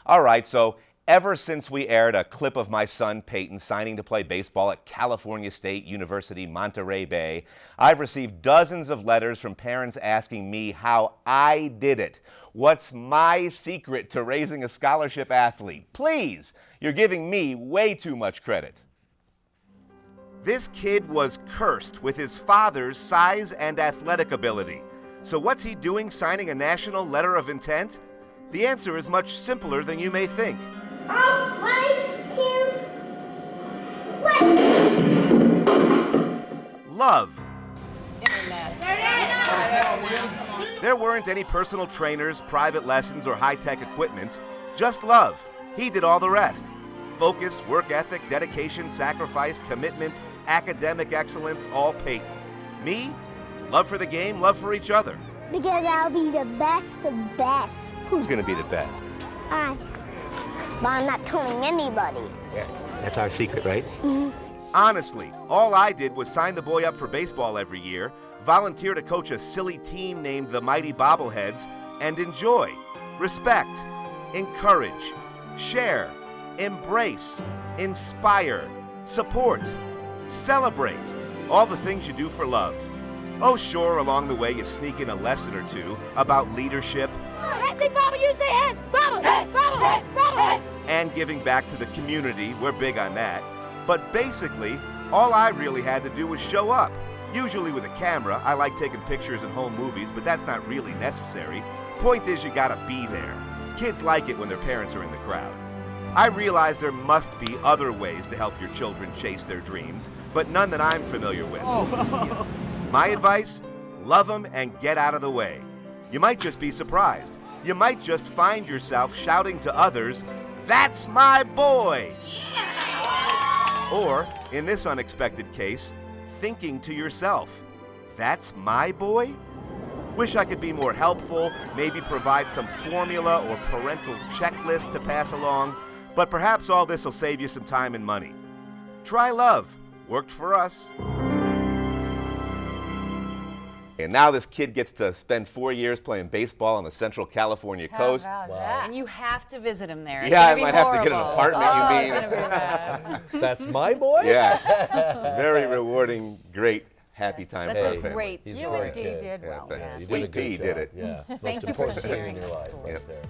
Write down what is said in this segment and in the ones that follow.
All right, so ever since we aired a clip of my son Peyton signing to play baseball at California State University, Monterey Bay, I've received dozens of letters from parents asking me how I did it. What's my secret to raising a scholarship athlete? Please, you're giving me way too much credit. This kid was cursed with his father's size and athletic ability. So what's he doing signing a national letter of intent? The answer is much simpler than you may think. 1, 2, 1. Love. Internet. There weren't any personal trainers, private lessons, or high-tech equipment. Just love. He did all the rest. Focus, work ethic, dedication, sacrifice, commitment, academic excellence, all Peyton. Me? Love for the game, love for each other. Because I'll be the best. Who's going to be the best? I. But I'm not telling anybody. Yeah, that's our secret, right? Mm-hmm. Honestly, all I did was sign the boy up for baseball every year, volunteer to coach a silly team named the Mighty Bobbleheads, and enjoy, respect, encourage, share, embrace, inspire, support, celebrate, all the things you do for love. Oh, sure, along the way you sneak in a lesson or two about leadership. I say bobble, you say heads. Bobble, heads, bobble, heads, bobble, heads. And giving back to the community. We're big on that. But basically, all I really had to do was show up. Usually with a camera. I like taking pictures in home movies, but that's not really necessary. Point is, you gotta be there. Kids like it when their parents are in the crowd. I realize there must be other ways to help your children chase their dreams, but none that I'm familiar with. My advice? Love them and get out of the way. You might just be surprised. You might just find yourself shouting to others, "That's my boy!" Or, in this unexpected case, thinking to yourself, "That's my boy?" Wish I could be more helpful, maybe provide some formula or parental checklist to pass along, but perhaps all this will save you some time and money. Try love. Worked for us. And now this kid gets to spend 4 years playing baseball on the Central California coast. How about that? And you have to visit him there. It's Yeah, I gonna be might have to get an horrible. apartment, you Oh, mean? It's gonna be bad. That's my boy? Yeah. Very rewarding, great, happy time That's for a our family. great He's You a great and Dee kid. did Yeah, well. thanks. man. You Sweet did a good Pea job. did it. Yeah. Thank Most you for important thing sharing. in your That's life cool. right there.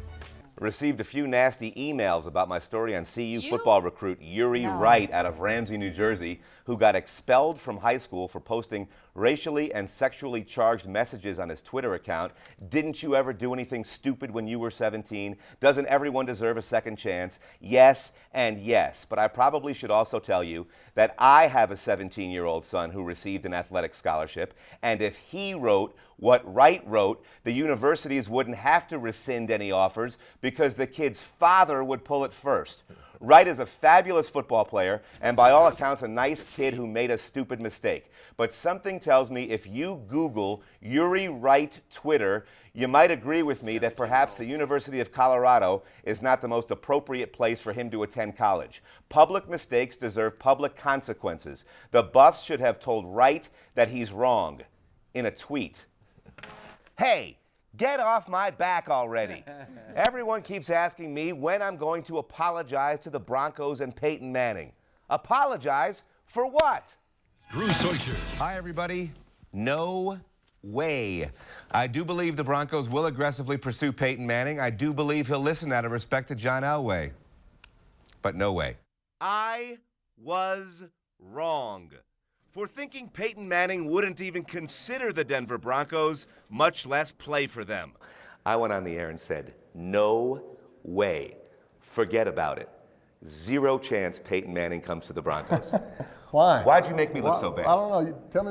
Received a few nasty emails about my story on CU football recruit Yuri Wright out of Ramsey, New Jersey, who got expelled from high school for posting racially and sexually charged messages on his Twitter account. Didn't you ever do anything stupid when you were 17? Doesn't everyone deserve a second chance? Yes and yes. But I probably should also tell you that I have a 17-year-old son who received an athletic scholarship, and if he wrote what Wright wrote, the universities wouldn't have to rescind any offers because the kid's father would pull it first. Wright is a fabulous football player and by all accounts a nice kid who made a stupid mistake. But something tells me if you Google Yuri Wright Twitter, you might agree with me that perhaps the University of Colorado is not the most appropriate place for him to attend college. Public mistakes deserve public consequences. The Buffs should have told Wright that he's wrong in a tweet. Hey, get off my back already. Everyone keeps asking me when I'm going to apologize to the Broncos and Peyton Manning. Apologize for what? Drew Soicher. Hi, everybody. No way. I do believe the Broncos will aggressively pursue Peyton Manning. I do believe he'll listen out of respect to John Elway. But no way. I was wrong for thinking Peyton Manning wouldn't even consider the Denver Broncos, much less play for them. I went on the air and said, no way. Forget about it. Zero chance Peyton Manning comes to the Broncos. Why? Why'd you make me look so bad? I don't know. Tell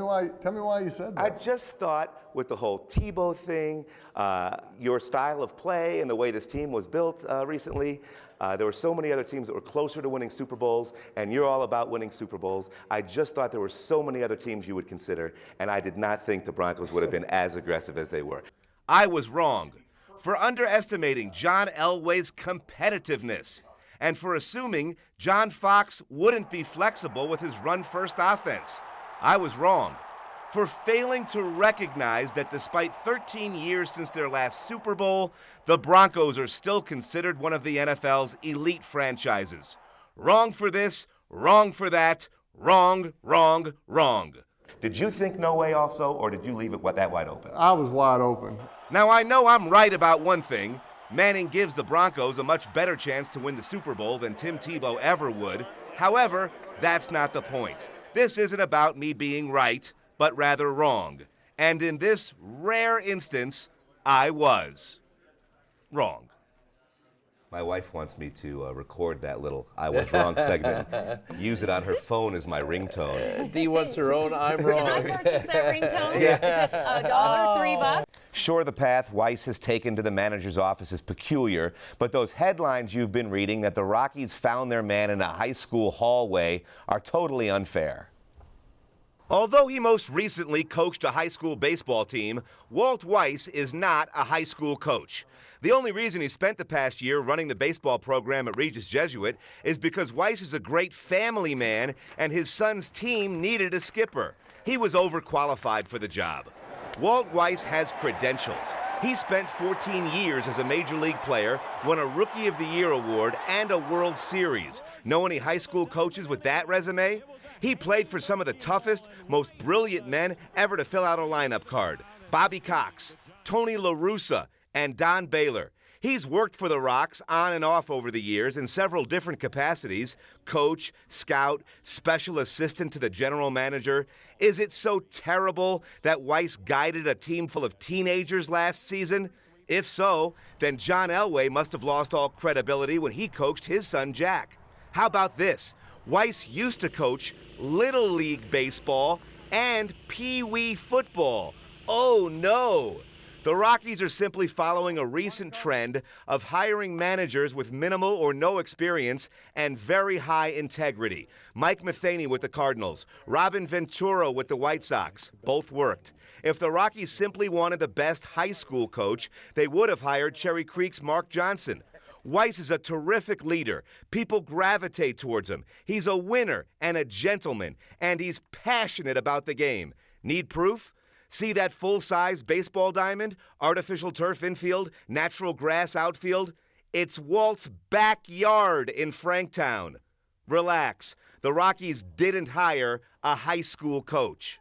me why you said that. I just thought with the whole Tebow thing, your style of play and the way this team was built recently, there were so many other teams that were closer to winning Super Bowls, and you're all about winning Super Bowls. I just thought there were so many other teams you would consider, and I did not think the Broncos would have been as aggressive as they were. I was wrong for underestimating John Elway's competitiveness and for assuming John Fox wouldn't be flexible with his run-first offense. I was wrong for failing to recognize that despite 13 years since their last Super Bowl, the Broncos are still considered one of the NFL's elite franchises. Wrong for this, wrong for that, wrong, wrong, wrong. Did you think no way also, or did you leave it that wide open? I was wide open. Now, I know I'm right about one thing. Manning gives the Broncos a much better chance to win the Super Bowl than Tim Tebow ever would. However, that's not the point. This isn't about me being right, but rather wrong. And in this rare instance, I was wrong. My wife wants me to record that little I was wrong segment, use it on her phone as my ringtone. Dee wants her own I'm wrong. Can I purchase that ringtone? Yeah. Is it $1, $3? Sure, the path Weiss has taken to the manager's office is peculiar, but those headlines you've been reading that the Rockies found their man in a high school hallway are totally unfair. Although he most recently coached a high school baseball team, Walt Weiss is not a high school coach. The only reason he spent the past year running the baseball program at Regis Jesuit is because Weiss is a great family man and his son's team needed a skipper. He was overqualified for the job. Walt Weiss has credentials. He spent 14 years as a major league player, won a Rookie of the Year award and a World Series. Know any high school coaches with that resume? He played for some of the toughest, most brilliant men ever to fill out a lineup card. Bobby Cox, Tony La Russa, and Don Baylor. He's worked for the Rocks on and off over the years in several different capacities: coach, scout, special assistant to the general manager. Is it so terrible that Weiss guided a team full of teenagers last season? If so, then John Elway must have lost all credibility when he coached his son Jack. How about this? Weiss used to coach Little League Baseball and Pee Wee football. Oh no! The Rockies are simply following a recent trend of hiring managers with minimal or no experience and very high integrity. Mike Matheny with the Cardinals, Robin Ventura with the White Sox, both worked. If the Rockies simply wanted the best high school coach, they would have hired Cherry Creek's Mark Johnson. Weiss is a terrific leader. People gravitate towards him. He's a winner and a gentleman, and he's passionate about the game. Need proof? See that full-size baseball diamond, artificial turf infield, natural grass outfield? It's Walt's backyard in Franktown. Relax. The Rockies didn't hire a high school coach.